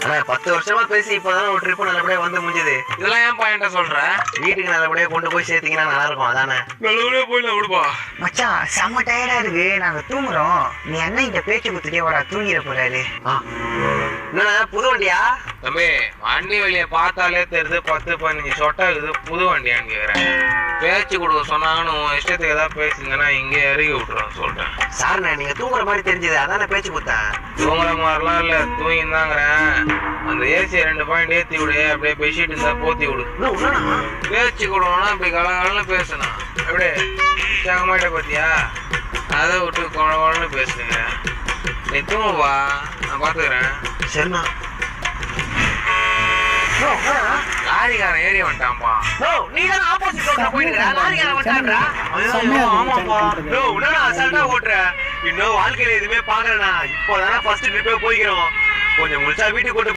ஆனா 10 வருஷமா பேசி இப்பதான் ஒரு ட்ரிப் நல்லபடியா வந்து முடிஞ்சது. இதெல்லாம் ஏன் பாயிண்ட சொல்ற? வீட்டுக்கு நல்லபடியா கொண்டு போய் சேர்த்தீங்கன்னா நல்லா இருக்கும். அதானே நல்லபடியா போயிடலாம் விடுப்பா. மச்சான் செம்ம டயர்டா இருக்கு, நாங்க தூங்குறோம். நீ அண்ணன் கிட்ட பேச்சு குத்துட்டே வாடா, தூங்கிட போறாரு. என்ன புது வண்டியா? தம்பி வண்டி வெளியே பார்த்தாலே தெரியுது 10-15 சொட்டா இது புது வண்டியான்னு கேக்குறேன். பேச்சு கொடுக்க சொன்னாங்கன்னு இஷ்டத்துக்கு ஏதாவது பேசுங்கன்னா இங்கே இறக்கி விட்டுருவேன் சொல்லிட்டேன். சார்ண்ணே நீங்க தூங்குற மாதிரி தெரிஞ்சது, அதான பேச்சு கொடுத்தேன். தூங்குற மாதிரிலாம் இல்ல, தூங்கிந்தாங்கிறேன். அந்த ஏசியை 2 பாயிண்ட் ஏத்தி விடு, அப்படியே பெட்ஷீட் இருந்தா போத்தி விடு. பேச்சு கொடுக்கணும்னா இப்படி கலகலன்னு பேசணும். அப்படியே உற்சாகமாயிட்ட பாத்தியா, அதை விட்டு குழந்தை பேசுங்க. நீ தூங்குவா, நான் பாத்துக்கிறேன். சரிண்ணா. லாரிக்காரன் ஏறி வந்துட்டான்ப்பா. நீ தான் ஆப்போசிட் ரோட்ல போயிட்டு லாரிக்காரன் வந்துட்டான்டா. ஆமாப்பா. உடனே அசால்ட்டா ஓட்டுற. இன்னும் வாழ்க்கையில எதுவுமே பாக்கலண்ணா. இப்போதானே ஃபர்ஸ்ட் ட்ரிப்பே போய்க்கிறோம். கொஞ்சம் முடிச்சா வீட்டுக்கு கொண்டு